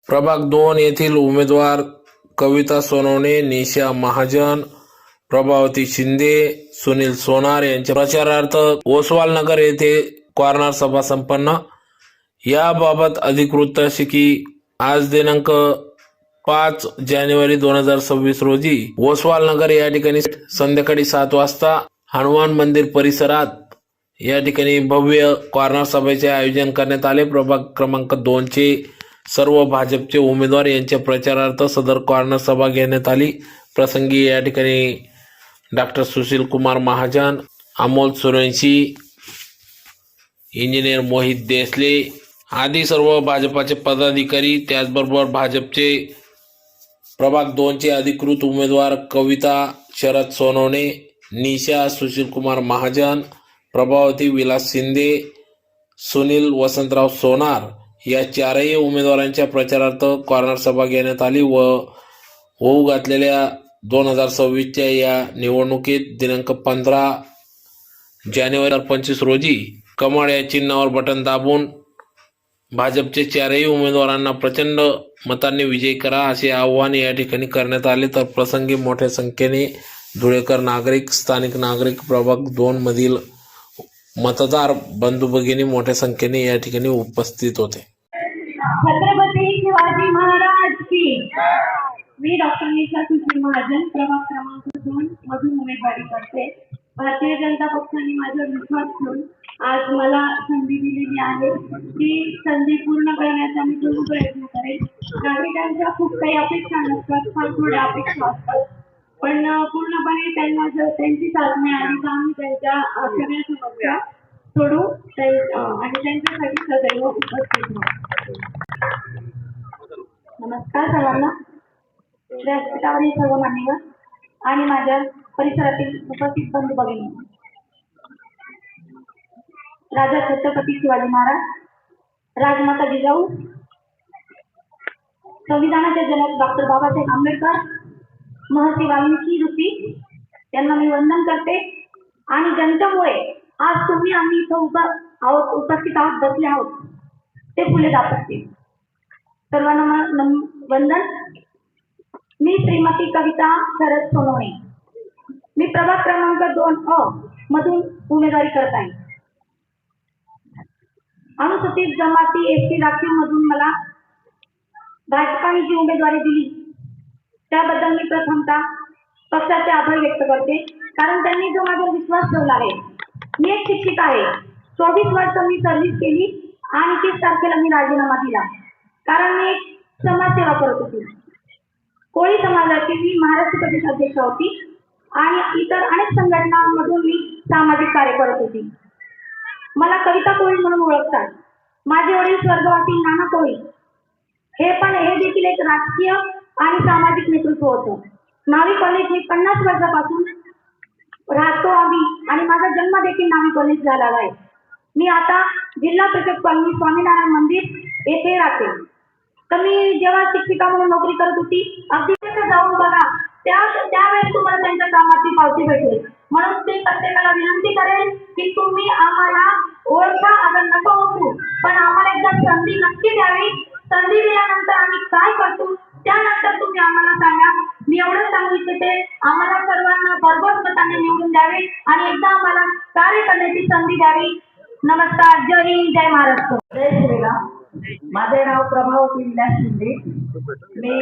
प्रभाग 2 येथील उमेदवार कविता सोनवणे, निशा महाजन, प्रभावती शिंदे, सुनील सोनार यांच्या प्रचारार्थ ओसवाल नगर येथे कॉर्नर सभा संपन्न। याबाबत अधिकृत अशी की आज दिनांक 5 जानेवारी 2026 रोजी ओसवाल नगर या ठिकाणी संध्याकाळी 7 वाजता हनुमान मंदिर परिसरात या ठिकाणी भव्य कॉर्नर सभेचे आयोजन करण्यात आले। प्रभाग क्रमांक 2 चे सर्व भाजपचे उमेदवार यांच्या प्रचारार्थ सदर कॉर्नर सभा घेण्यात आली। प्रसंगी या ठिकाणी डॉक्टर सुशील कुमार महाजन, अमोल सूर्यवंशी, इंजिनियर मोहित देसले आदी सर्व भाजपाचे पदाधिकारी, त्याचबरोबर भाजपचे प्रभाग 2 चे अधिकृत उमेदवार कविता शरद सोनवणे, निशा सुशील कुमार महाजन, प्रभावती विलास शिंदे, सुनील वसंतराव सोनार या चारही उमेदवारांच्या प्रचारार्थ कॉर्नर सभा घेण्यात आली व होऊ घातलेल्या 2026 च्या या निवडणुकीत दिनांक 15 जानेवारी 2025 रोजी कमळ या चिन्हावर बटन दाबून भाजपचे चारही उमेदवारांना प्रचंड मतांनी विजयी करा असे आवाहन या ठिकाणी करण्यात आले। तर प्रसंगी मोठ्या संख्येने धुळेकर नागरिक, स्थानिक नागरिक, प्रभाग 2 मधील मतदार बंधू भगिनी मोठ्या संख्येने या ठिकाणी उपस्थित होते। छत्रपती शिवाजी महाराज की। मी डॉक्टर निशा सुशील महाजन, प्रभाग क्रमांक 2 मधून उमेदवारी करते। भारतीय जनता पक्षाने माझ्यावर विश्वास ठेवून आज मला संधी दिलेली आहे। ती संधी पूर्ण करण्याचा मी पूर्ण प्रयत्न करेन। नागरिकांच्या खूप काही अपेक्षा नसतात, फार थोड्या अपेक्षा असतात, पण पूर्णपणे त्यांना जर त्यांची साथ मिळाली तर आम्ही त्यांच्या सगळ्या समस्या सोडू आणि त्यांच्यासाठी सदैव उपस्थित राहू। नमस्कार सर्वांना, व्यासपीठावरील सर्व मान्यवर आणि माझ्या परिसरातील उपस्थित बंधू भगिनी। राजा छत्रपती शिवाजी महाराज, राजमाता जिजाऊ, संविधानाचे जनक डॉक्टर बाबासाहेब आंबेडकर, महर्षी वाल्मिकी ऋषी यांना मी वंदन करते आणि ज्यांच्यामुळे आज तुम्ही आम्ही इथं उपस्थित आहोत, बसले आहोत, ते फुले दाखवतील। सर्वांना वंदन। मी श्रीमती कविता शरद सोनवणे, मी प्रभाग क्रमांक 2 मधून उमेदवारी करत आहे। अनुसूचित जमाती एसटी राखीव मधून मला भाजपाने जी उमेदवारी दिली त्याबद्दल मी प्रथमतः पक्षाचे आभार व्यक्त करते, कारण त्यांनी जो माझ्यावर विश्वास ठेवला आहे। मी एक शिक्षिका आहे, 24 वर्ष मी सर्व्हिस केली आणि 30 तारखेला मी राजीनामा दिला, कारण मी एक समाजसेवा करत होती। कोळी समाजाची मी महाराष्ट्र प्रदेश अध्यक्ष होती आणि इतर अनेक संघटनांमधून मी सामाजिक कार्य करत होती। मला कविता कोळी म्हणून ओळखतात। माझे वडील स्वर्गवासी नाना कोळी हे देखील एक राजकीय आणि सामाजिक नेतृत्व होतं। नावी कॉलेज हे 50 वर्षापासून राहतो आम्ही आणि माझा जन्म देखील नावी कॉलेज झालेला आहे। मी आता जिल्हा परिषद कॉलनी स्वामीनारायण मंदिर येथे राहते। तर मी जेव्हा शिक्षिका म्हणून नोकरी करत होती, अगदी तिथे जाऊन बघा, त्यावेळेस तुम्हाला त्यांच्या कामाची पावती भेटेल। म्हणून ते प्रत्येकाला विनंती करेल की तुम्ही आम्हाला ओळखा, अगर नको ओळखू, पण आम्हाला एकदा संधी नक्की द्यावी। संधी दिल्यानंतर आम्ही काय करतो त्यानंतर तुम्ही आम्हाला सांगा। मी एवढं सांगू इच्छिते, आम्हाला सर्वांना भरघोस मताने निवडून द्यावे आणि एकदा आम्हाला कार्य करण्याची संधी द्यावी। नमस्कार, जय हिंद, जय महाराष्ट्र, जय श्रीराम। माझे नाव प्रभावती विलास शिंदे, मी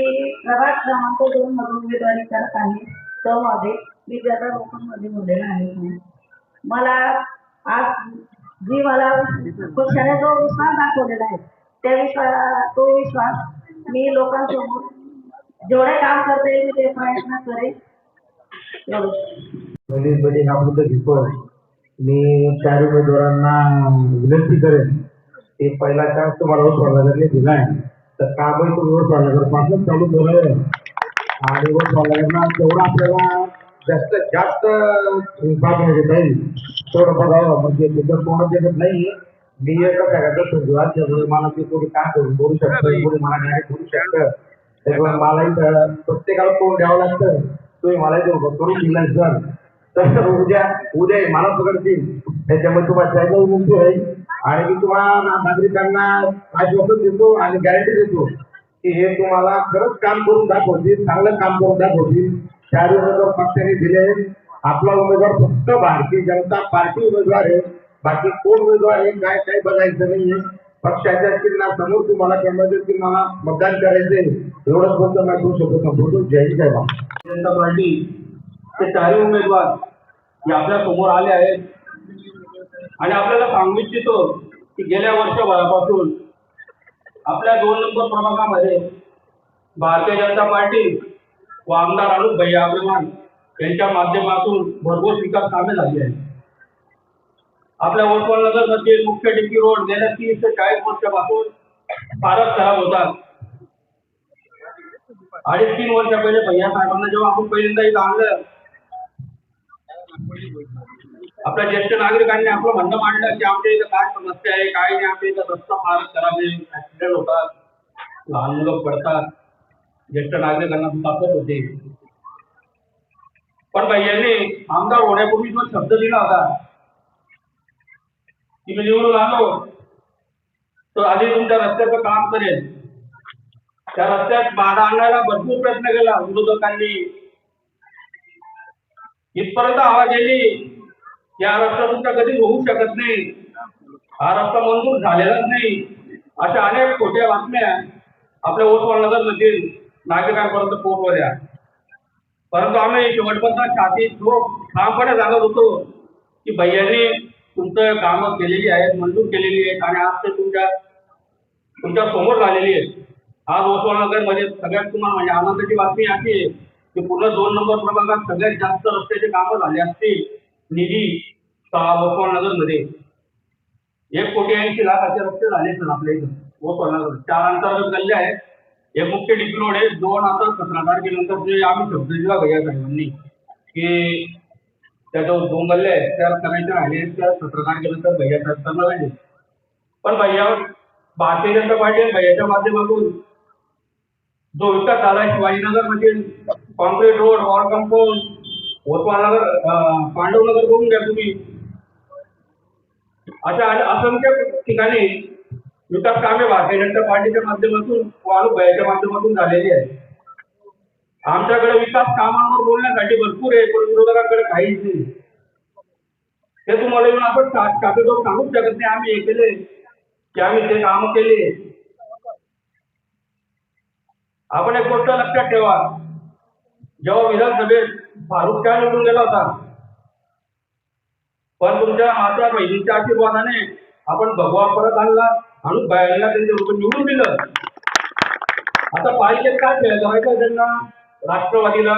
प्रभाग क्रमांक 2 मधून उमेदवारी करत आहे। त्यामध्ये मी ज्यादा लोकांमध्ये बोललेला आहे। मला आज जी मला पक्षाने जो विश्वास दाखवलेला आहे तो विश्वास मी लोकांसमोर जेवढे काम करता येईल ते प्रयत्न करेन। मी 4 उमेदवारांना विनंती करेन की पहिला चान्स तुम्हाला ओसवालनगरने दिला आहे, तर कामही तुम्ही ओसवालनगर पासून चालू करा आणि ओसवालनगरला जेवढं आपल्याला जास्तीत जास्त भाग घेता येईल तेवढं बघावं। म्हणजे तिथं कोणच देत नाही, मी एकच आहे त्यामुळे मला ते कोणी काम करून बोलू शकतं, कोणी मला डायरेक्ट बोलू शकतं, त्यामुळे मलाही प्रत्येकाला तोंड द्यावं लागतं। तुम्ही मला करून दिला तर उद्या मला पकडतील, त्याच्यामुळे तुम्हाला जायला विनंती आहे। आणि मी तुम्हाला नागरिकांना आश्वासन देतो आणि गॅरंटी देतो की हे तुम्हाला खरंच काम करून दाखवतील, चांगलं काम करून दाखवतील. 4 उमेदवार पक्षाने दिले आहेत. आपला उमेदवार फक्त भारतीय जनता पार्टी उमेदवार आहे. बाकी कोण उमेदवार आहे काय काय बघायचं नाहीये. पक्षाच्या चिन्हासमोर तुम्हाला कळलं की मला मतदान करायचंय एवढंच बोलतो मी करू शकतो. जय हिंद जय भारत. जनता पार्टी ते 4 उमेदवार हे आपल्या समोर आले आहेत आणि आपल्याला सांगू इच्छितो की गेल्या वर्षभरापासून आपल्या 2 नंबर प्रभागामध्ये भारतीय जनता पार्टी व आमदार अनुप भैया अग्रवाल यांच्या माध्यमातून भरघोस विकास कामे झाली आहेत. आपल्या वसवलनगर मध्ये मुख्य डिपी रोड गेल्या 30 ते 40 वर्षापासून फारच खराब होता. 2.5-3 वर्ष पहिले भैया साहेबांना जेव्हा आपण पहिल्यांदा इथं आणलं, आपल्या ज्येष्ठ नागरिकांनी आपलं म्हणणं मांडलं की आमच्या इथं काय समस्या आहे, काय नाही, आमच्या इथं रस्ता फारच खराब आहे, ऍक्सिडेंट होतात, लहान मुलं पडतात, ज्येष्ठ नागरिकांना दुखापत होते. पण भैयांनी आमदार होण्यापूर्वी जो शब्द दिला होता की मी निवडून आलो तर आधी तुमच्या रस्त्याचं काम करेल. त्या रस्त्यात बाधा आणायला भरपूर प्रयत्न केला विरोधकांनी. इथपर्यंत हवा गेली या रस्ता तुमचा कधी होऊ शकत नाही, हा रस्ता मंजूर झालेलाच नाही, अशा अनेक खोट्या बातम्या आपल्या वसवलनगर मधील नागरिकांपर्यंत पोहोचवल्या. परंतु आम्ही शेवटपर्यंत छातीत ठामपणे सांगत होतो की भैयांनी तुमचं कामं केलेली आहेत, मंजूर केलेली आहेत आणि आज ते तुमच्या समोर झालेली आहेत. आज वसवलनगर मध्ये सगळ्यात तुम्हाला म्हणजे आनंदाची बातमी अशी आहे की पूर्ण 2 नंबर प्रभागात सगळ्यात जास्त रस्त्याचे कामं झाले असतील निधी वसवलनगर मध्ये 1,80,00,000 रस्ते झाले असतील आपल्या इथं वसवलनगर. 4 अंतर्गत गल्ले आहेत, एक मुख्य डिपी रोड आहे. 2 आता 17 तारखेनंतर जे आम्ही शब्द दिला भैया साहेबांनी की त्या जो 2 गल्ले आहेत त्या करायचे राहिले, त्या 17 तारखेनंतर भैया साहेब करणार आहे. पण भैया भारतीय जनता पार्टी भैयाच्या माध्यमातून जो विकास झाला शिवाजीनगर मधील concrete road, wall compound, Vasavalnagar, Pandavnagar बघून घ्या तुम्ही, अशा असंख्य ठिकाणी विकास कामे भारतीय जनता पार्टीच्या माध्यमातून व अनुप भैयाच्या माध्यमातून झालेली आहे. आमच्याकडे विकास कामांवर बोलण्यासाठी भरपूर आहे, पण विरोधकांकडे काहीच नाही. ते तुम्हाला येऊन आपण कागदोपत्री सांगूच शकत नाही आम्ही हे केले की आम्ही ते काम केले. आपण एक गोष्ट लक्षात ठेवा, जेव्हा विधानसभेत फारुख काय निवडून गेला होता, पण तुमच्या माता बहिणीच्या आशीर्वादाने आपण भगवा परत आणला, अनुप भैयाला त्यांच्या निवडून दिलं. आता पाहिजे काय करायचं त्यांना, राष्ट्रवादीला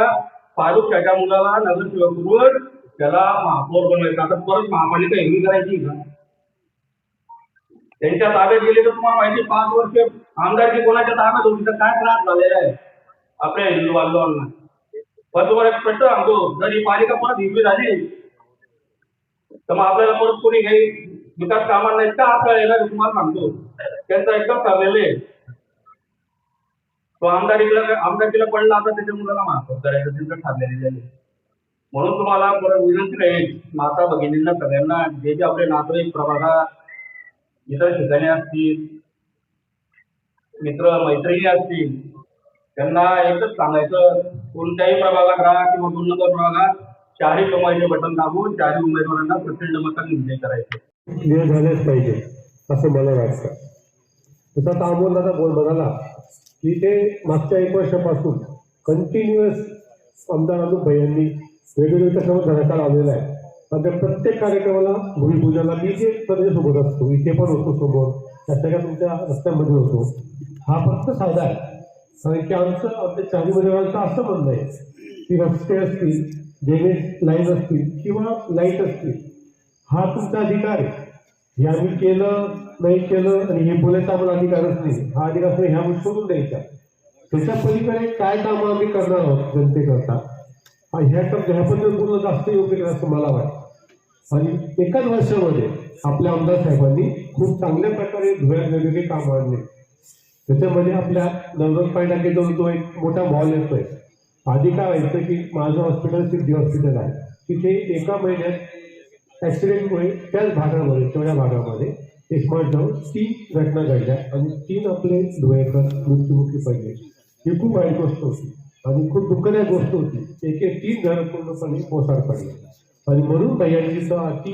फारुख त्याच्या मुलाला नगरसेवक करून त्याला महापौर बनवायचं. आता परत महापालिका हिरवी करायची का? त्यांच्या ताब्यात गेले तर तुम्हाला माहिती 5 वर्ष आमदारकी कोणाच्या ताब्यात होती तर काय त्रास झालेला आहे आपल्या हिंदू बांधवांना. पण तुम्हाला एक प्रश्न सांगतो, जर ही पालिका परत हिरवी झाली तर मग आपल्याला परत कोणी काही विकास कामांना इतका हात येणार तुम्हाला सांगतो, त्यांचा एकदम ठरलेले आहे. तो आमदारकीला पडला, आता त्याच्या मुलाला महापौर करायचं त्यांचं ठरलेले आहे. म्हणून तुम्हाला परत विनंती राहील माता भगिनींना सगळ्यांना, जे जे आपले नातेवाईक प्रभागात इतर ठिकाणी असतील, मित्र मैत्रिणी असतील, त्यांना एकच सांगायचं, कोणत्याही प्रभागात राहा किंवा 2 नंबर प्रभागात 4 कमाईचे बटन दाबून 4 उमेदवारांना प्रचंड मतांनी विजय करायचे. क्लिअर झालेच पाहिजे असं मला वाटतं. तसा आता अमोलदादा बोल बघाला की ते मागच्या 1 वर्षापासून कंटिन्युअस आमदार अनुप भैयांनी वेगवेगळे कशावर धडाका लावलेला आहे. आता प्रत्येक कार्यक्रमाला भूमिपूजनाला मी जे सोबत असतो, इथे पण होतो समोर, त्या सगळ्या तुमच्या रस्त्यामध्ये होतो. हा फक्त साधा आहे, कारण की आमच्या 4 उमेदवारांचं असं म्हणणं आहे की रस्ते असतील, ड्रेनेज लाईन असतील किंवा लाईट असतील, हा तुमचा अधिकार आहे. हे आम्ही केलं नाही केलं आणि हे बोलायचा आम्हाला अधिकारच नाही. हा अधिकार असं ह्या गोष्टी सोडून द्यायचा. त्याच्या पलीकडे काय कामं आम्ही करणार आहोत जनतेकरता, ह्याबद्दल बोलणं जास्त योग्य नाही असं मला वाटतं. आणि एकाच वर्षामध्ये आपल्या आमदार साहेबांनी खूप चांगल्या प्रकारे धुळ्यात वेगवेगळे कामं आणले. त्याच्यामध्ये आपल्या नवरोज पायनाकेजवळ तो एक मोठा मॉल येतोय. आधी काय व्हायचं की माझं हॉस्पिटल सिद्धी हॉस्पिटल आहे, तिथे एका महिन्यात ॲक्सिडेंटमुळे त्याच भागामध्ये, तेवढ्या भागामध्ये स्मार्ट गाव 3 घटना घडल्या आणि 3 आपले धुळेकर मृत्युमुखी पडले. ही खूप वाईट गोष्ट होती आणि खूप दुःखदायक गोष्ट होती. एक 3 घरं पूर्णपणे कोसळ पडले आणि म्हणून भैयांनी तो अति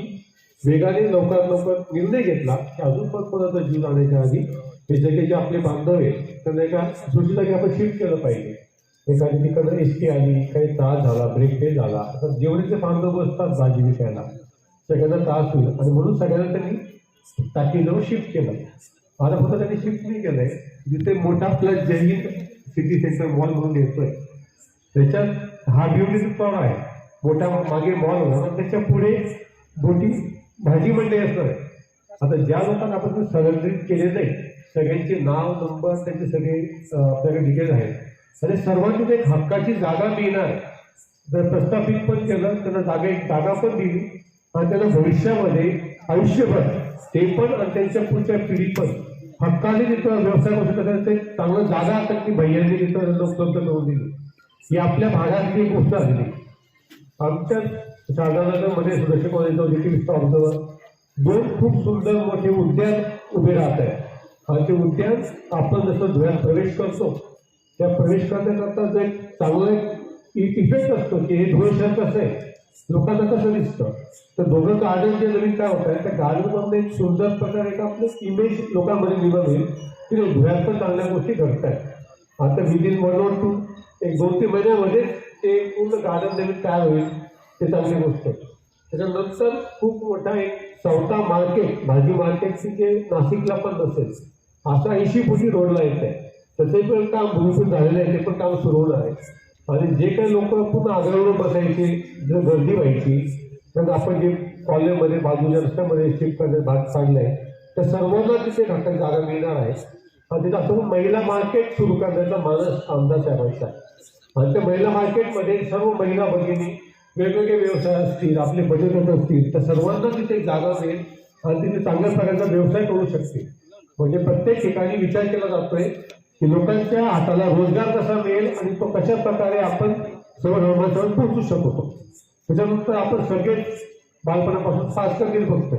वेगाने लवकरात लवकर निर्णय घेतला की अजून पण कोणाचा जीव जाण्याच्या आधी हे सगळे जे आपले बांधव आहेत त्यांना एका दुसरी जागी आपण शिफ्ट केलं पाहिजे. एखादी तिकडं एसटी आली, काही त्रास झाला, ब्रेक फेल झाला, आता जेवढे बांधव असतात भाजी विकायला सगळ्यांना त्रास होईल आणि म्हणून सगळ्यांना त्यांनी टाकीजवळ शिफ्ट केलं. आता फक्त त्यांनी शिफ्ट नाही केलंय, जिथे मोठा plus Jain city centre mall म्हणून येतोय त्याच्यात हा ब्युटीचा प्लॉट आहे. मोठा मागे मॉल होता, त्याच्या पुढे मोठी भाजी मंडई असणार आहे. आता ज्या लोकांना आपण संलग्नित केले नाही सगळ्यांचे नाव नंबर त्यांचे सगळे आपल्याकडे डिटेल आहेत आणि सर्वांची एक हक्काची जागा मिळणार. जर प्रस्थापित पण केलं त्यांना जागा पण दिली आणि त्यांना भविष्यामध्ये आयुष्यभर ते पण आणि त्यांच्या पुढच्या पिढी पण हक्काने तिथं व्यवसाय करू शकतात. ते चांगलं जागा त्यांनी भैयांनी तिथं उपलब्ध करून दिली. ही आपल्या भागातली एक गोष्ट झालेली. आमच्या शारदानगरमध्ये सुरक्षा कॉलेजजवळ देखील स्टॉपजवळ 2 खूप सुंदर मोठे उद्यान उभे राहत आहे आणि ते उद्यान आपण जसं धुळ्यात प्रवेश करतो त्या प्रवेश करण्याकरता जो एक चांगला इफेक्ट असतो की हे धुळे शहर कसं आहे, लोकांना कसं दिसतं. तर दोघं गार्डन जे नवीन काय होत आहे त्या गार्डनमध्ये एक सुंदर प्रकारे एक आपलं इमेज लोकांमध्ये निर्माण होईल की धुळ्यात पण चांगल्या गोष्टी घडत आहेत. आता विदिन 1 or 2 एक 2-3 महिन्यामध्ये ते पूर्ण गार्डन नवीन तयार होईल. ते चांगली गोष्ट आहे. त्याच्यानंतर खूप मोठा एक चौथा मार्केट भाजी मार्केटची जे नाशिकला पण नसेल असा 80 फुटी रोडला येत आहे. त्याचे पण काम भूमिपूर झालेलं आहे, ते पण काम सुरू होणार आहे. आणि जे काही लोक पूर्ण आग्रहावर बसायचे जर गर्दी व्हायची तर आपण जे कॉलेजमध्ये बाजूच्या रस्त्यामध्ये शिफ्ट करण्यात भाग काढलाय तर सर्वांना तिथे घाटात जागा मिळणार आहे. आणि तिथं असं महिला मार्केट सुरू करण्याचा मानस आमदार साहेबांचा आहे. आणि त्या महिला मार्केटमध्ये सर्व महिला भगिनी वेगवेगळे व्यवसाय असतील, आपले बचत असतील तर सर्वांना तिथे जागा मिळेल आणि तिथे चांगल्या प्रकारचा व्यवसाय करू शकतील. म्हणजे प्रत्येक ठिकाणी विचार केला जातोय की लोकांच्या हाताला रोजगार कसा मिळेल आणि तो कशा प्रकारे आपण सर्वधर्मासह पोहोचू शकतो. त्याच्यानंतर आपण सगळेच बालपणापासून 5 करतील फक्त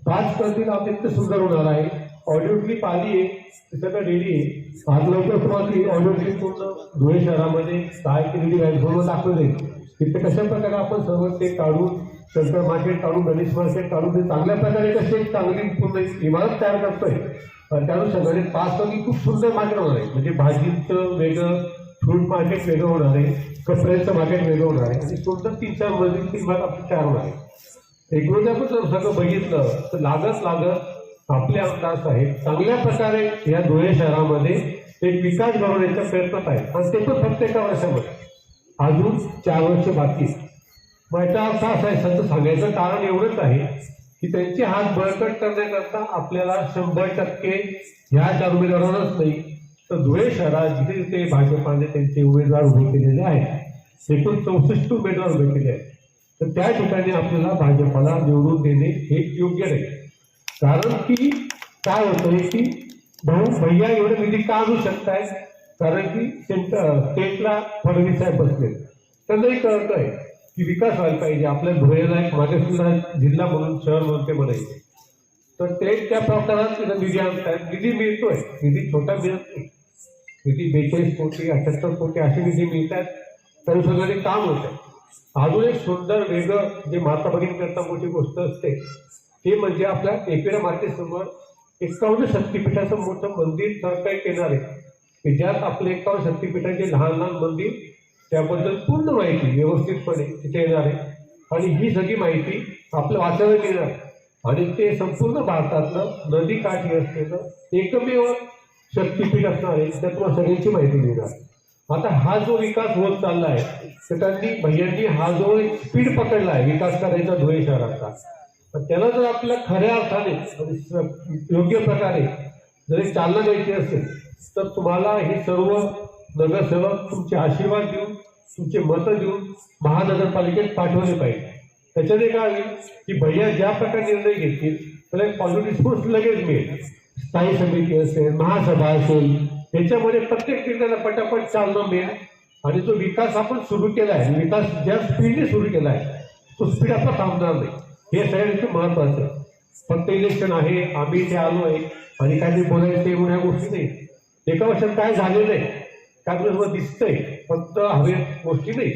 5 करतील आपले इतकं सुंदर होणार आहे. ऑडिओ क्लिप आली आहे, ते सगळं रेडी आहे. आज लवकर तुम्हाला ऑडिओ क्लिप पूर्ण धुळे शहरामध्ये 6 केलेली व्हॅल्यूवर दाखवले तिथे कशा प्रकारे आपण सर्व ते काढून शंकर मार्केट काढून गणेश मार्केट काढून ते चांगल्या प्रकारे कशी एक चांगली पूर्ण इमारत तयार करतोय. त्यानुसार 5 कमी खूप सुंदर मार्केट होणार आहे. म्हणजे भाजीचं वेगळं, फ्रूट मार्केट वेगळं होणार आहे, कपड्यांचं मार्केट वेगळं होणार आहे आणि सुंदर 3-4 मजली इमारत आपली तयार होणार आहे. एकूण आपण जर सगळं बघितलं तर लागत आपले आमदार साहेब चांगल्या प्रकारे या धुळे शहरामध्ये एक विकास घडवण्याचा प्रयत्न आहे आणि ते पण फक्त 1 वर्षामध्ये. अजून 4 वर्ष बाकी. माझ्या असा आहे सांगायचं कारण एवढंच आहे की त्यांचे हात बळकट करण्याकरता आपल्याला 100% ह्या 4 उमेदवारांनाच नाही तर धुळे शहरात जिथे जिथे भाजपाने त्यांचे उमेदवार उभे केलेले आहेत एकूण 64 उमेदवार उभे केले आहेत. तर त्या ठिकाणी आपल्याला भाजपाला निवडून देणे हे योग्य नाही. कारण की काय होतंय की भैया एवढे निधी का आणू शकतायत कारण की स्टेटला फडणवीस साहेब बसले त्यांनाही कळत आहे की विकास व्हायला पाहिजे. आपल्या धुळेला एक मागासलेला जिल्हा म्हणून शहर म्हणून ते बनायचे तर ते त्या प्रकारात तिथं निधी आणतायत. निधी मिळतोय, निधी छोटा मिळत नाही. निधी 42 कोटी 78 कोटी असे निधी मिळतात तर सगळं काम होत आहे. अजून एक सुंदर वेगळं जे माता भगिनीकरता मोठी गोष्ट असते ते म्हणजे आपल्या एकविरा मातेसमोर 51 शक्तीपीठाचं मोठं मंदिर सरकार येणार आहे की ज्यात आपले 51 शक्तीपीठाचे लहान लहान मंदिर त्याबद्दल पूर्ण माहिती व्यवस्थितपणे तिथे येणार आहे. आणि ही सगळी माहिती आपल्या वाचायला मिळणार आणि ते संपूर्ण भारतातलं नदी काठी असलेलं एकमेव शक्तीपीठ असणार आहे त्यात तुम्हाला सगळ्यांची माहिती मिळणार. आता हा जो विकास होत चालला आहे तर त्यांनी भैयांनी हा जो एक स्पीड पकडला आहे विकास करायचा धुळे शहराचा तर त्याला जर आपल्याला खऱ्या अर्थाने योग्य प्रकारे जर चालना द्यायची असेल तर तुम्हाला हे सर्व नगरसेवक तुमचे आशीर्वाद देऊन तुमचे मतं देऊन महानगरपालिकेत पाठवले पाहिजे. त्याच्याने काय होईल की भैया ज्या प्रकारे निर्णय घेतील त्याला एक पॉझिटिव्ह रिस्पॉन्स लगेच मिळेल. स्थायी समिती असेल, महासभा असेल याच्यामध्ये प्रत्येक निर्णयाला पटापट चालना मिळेल आणि जो विकास आपण सुरू केला आहे विकास ज्या स्पीडने सुरू केला आहे तो स्पीड आपला थांबणार नाही. हे सगळ्यांचं महत्वाचं आहे. फक्त इलेक्शन आहे, आम्ही इथे आलो आहे आणि काहीतरी बोलायचं म्हणून ह्या गोष्टी नाही. एका वर्षात काय झालेलं आहे, काय आपल्याला दिसतंय, फक्त हवे गोष्टी नाही.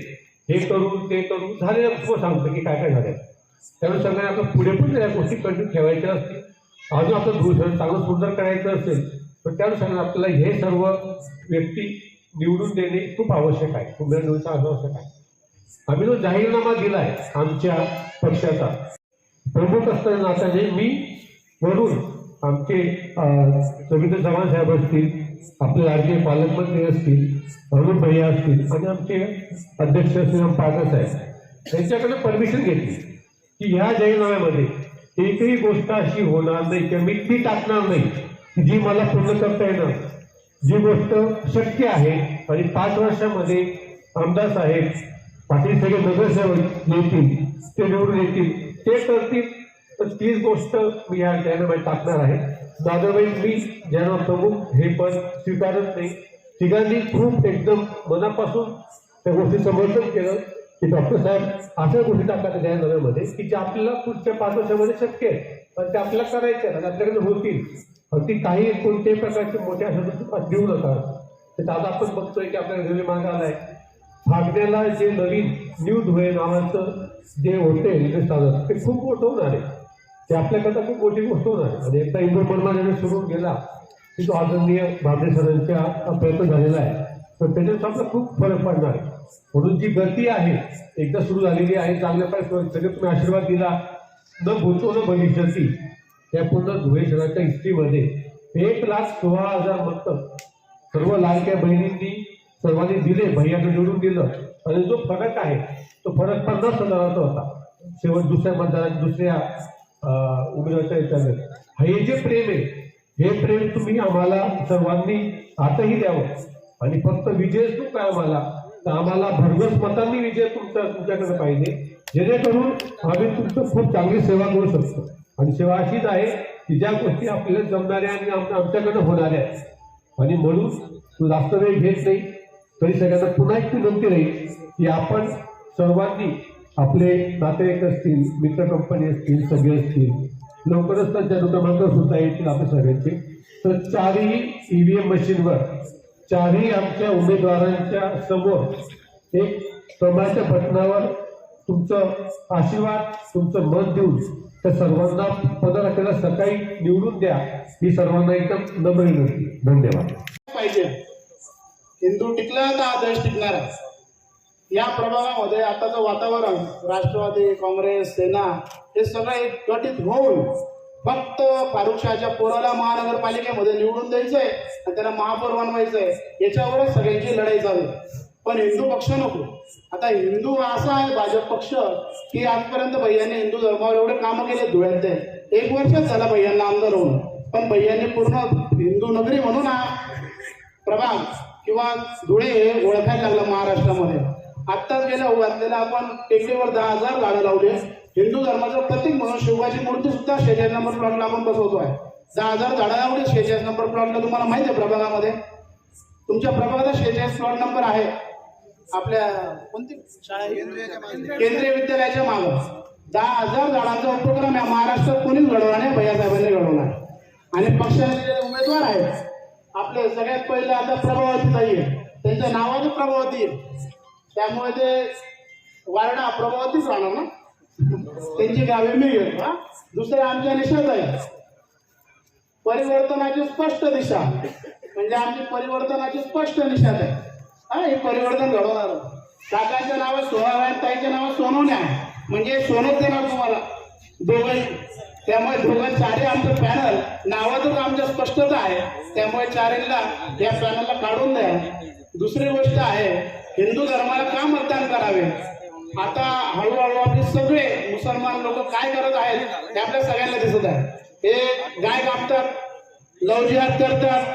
हे करू ते करू झालेलं तुम्हाला सांगतो की काय काय झालं. त्यामुळे सगळ्यांना आपलं पुढे पण या गोष्टी कंटिन्यू ठेवायच्या असतील. अजून आपलं भूषण चांगलं सुंदर करायचं असेल तर त्यानुसार आपल्याला हे सर्व व्यक्ती निवडून देणे खूप आवश्यक आहे, उमेदवारीचं आवश्यक आहे. आम्ही जो जाहीरनामा दिलाय आमच्या पक्षाचा प्रमुख असताना नात्याने मी वरून आमचे रवींद्र चव्हाण साहेब असतील, आपले राज्य पालकमंत्री असतील, अरुण भैया असतील आणि आमचे अध्यक्ष श्रीराम पाटकर साहेब त्यांच्याकडे परमिशन घेतली की ह्या जाहीरनाम्यामध्ये एकही गोष्ट अशी होणार नाही किंवा मी ती टाकणार नाही जी मला पूर्ण करता येणार. जी गोष्ट शक्य आहे आणि 5 वर्षामध्ये आमदार साहेब पाटील सगळे नगरसेवक येतील, ते निवडून येतील, ते करतील तर तीच गोष्ट मी या जाहीरनाम्यात टाकणार आहे. अदरवाईज मी जाहीरनामा प्रमुख हे पद स्वीकारत नाही. तिघांनी खूप एकदम मनापासून त्या गोष्टी समर्थन केलं की डॉक्टर साहेब अशा गोष्टी टाकतात जाहीरनाम्यामध्ये की जे आपल्याला पुढच्या 5 वर्षामध्ये शक्य आहे पण ते आपल्याला करायचे आणि आपल्याकडे होतील. अगदी काही कोणत्याही प्रकारचे मोठ्या शब्दात देऊ नका. तर आता आपण बघतोय की आपल्याला रेल्वे मार्ग आलाय. फागण्याला जे नवीन न्यू धुळे नावाचं जे होते रेल्वे स्थानक ते खूप मोठं होणार आहे. ते आपल्याकरता खूप मोठी गोष्ट होणार आहे. आणि एकदा इंदोर मनमाड सुरू गेला की तो आदरणीय भाबडे सरांच्या प्रयत्न झालेला आहे तर त्याच्यात आपला खूप फरक पडणार आहे. म्हणून जी गती आहे एकदा सुरू झालेली आहे चांगल्या पाहिजे सगळे तुम्ही आशीर्वाद दिला न भूतो न भविष्यती. त्या पूर्ण धुळे शहराच्या हिस्ट्रीमध्ये 1,16,000 मत सर्व लाडक्या बहिणींनी सर्वांनी दिले, भैयाने निवडून दिलं. आणि जो फरक आहे तो फरक 50,000चा होता शेवट दुसऱ्या मतदारात दुसऱ्या उमेदवाराच्या याच्यामध्ये. हे जे प्रेम आहे हे प्रेम तुम्ही आम्हाला सर्वांनी आताही द्यावं आणि फक्त विजयच नको आम्हाला तर आम्हाला भरघोस मतांनी विजय तुमच्याकडे पाहिजे जेणेकरून आम्ही तुमचं खूप चांगली सेवा करू शकतो. आणि सेवा अशीच आहे की ज्या गोष्टी आपल्याला जमणाऱ्या आणि आमच्याकडे होणाऱ्या आहेत. आणि म्हणून तू जास्त वेळ घेत नाही तरी सगळ्यांना पुन्हा एक विनंती राहील की आपण सर्वांनी आपले नातेवाईक असतील, मित्र कंपनी असतील, सगळे असतील, लवकरच त्यांच्या क्रमांक सुद्धा येतील आपल्या सगळ्यांचे. तर 4ही EVM मशीनवर 4ही आमच्या उमेदवारांच्या समोर एक क्रमांकाच्या बटनावर तुमचं आशीर्वाद तुमचं मत देऊन त्या सर्वांना 15 तारखेला सकाळी निवडून द्या ही सर्वांना एकदम नम्र विनंती. धन्यवाद. पाहिजे हिंदू टिकला तर हा देश टिकणार आहे. या प्रभागामध्ये आताचं वातावरण राष्ट्रवादी काँग्रेस सेना हे सगळे गठीत होऊन फक्त फारुखशाहच्या पोराला महानगरपालिकेमध्ये निवडून द्यायचंय आणि त्याला महापौर बनवायचंय याच्यावरच सगळ्यांची लढाई चालू. पण हिंदू पक्ष नको. आता हिंदू असा आहे भाजप पक्ष की आजपर्यंत भैयांनी हिंदू धर्मावर एवढे कामं केले धुळ्यात. 1 वर्षच झाला भैयांना आमदार होऊन पण भैयांनी पूर्ण हिंदू नगरी म्हणून हा प्रभाग किंवा धुळे हे ओळखायला लागला महाराष्ट्रामध्ये. आत्ताच गेल्या उभारलेला आपण टेकडीवर 10,000 झाडं लावले. हिंदू धर्माचं प्रतीक म्हणून शिवबाची मूर्ती सुद्धा 46 नंबर प्लॉटला आपण बसवतोय. 10,000 झाडं लावली 46 नंबर प्लॉटला. तुम्हाला माहिती आहे प्रभागामध्ये तुमच्या प्रभागाचा 46 प्लॉट नंबर आहे. आपल्या कोणती शाळा केंद्रीय विद्यालयाच्या मागं 10,000 झाडांचा उपक्रम या महाराष्ट्रात कोणीच घडवला नाही, भैयासाहेबांनी घडवला. आणि पक्षाचे उमेदवार आहेत आपले सगळ्यात पहिले आता प्रभावती ताई आहे. त्यांच्या नावाचं प्रभावती आहे त्यामुळे ते वारडा प्रभावतीच राहणार ना. त्यांची गावे मी घेतो. दुसरे आमच्या निषेध आहे परिवर्तनाची स्पष्ट दिशा म्हणजे आमची परिवर्तनाची स्पष्ट निषेध आहे. हे परिवर्तन घडवणार. काकाच्या नावात सोहळा आहे, ताईच्या नावात सोनवण्या आहे म्हणजे सोनच देणार तुम्हाला दोघंही. त्यामुळे दोघं 4ही आमचं पॅनल नावातच आमच्या स्पष्टता आहे त्यामुळे 4हीला या पॅनलला काढून द्या. दुसरी गोष्ट आहे हिंदू धर्माला का मतदान करावे. आता हळूहळू आपले सगळे मुसलमान लोक काय करत आहेत हे आपल्या सगळ्यांना दिसत आहे. हे गाय कापतात, लव जिहाद करतात,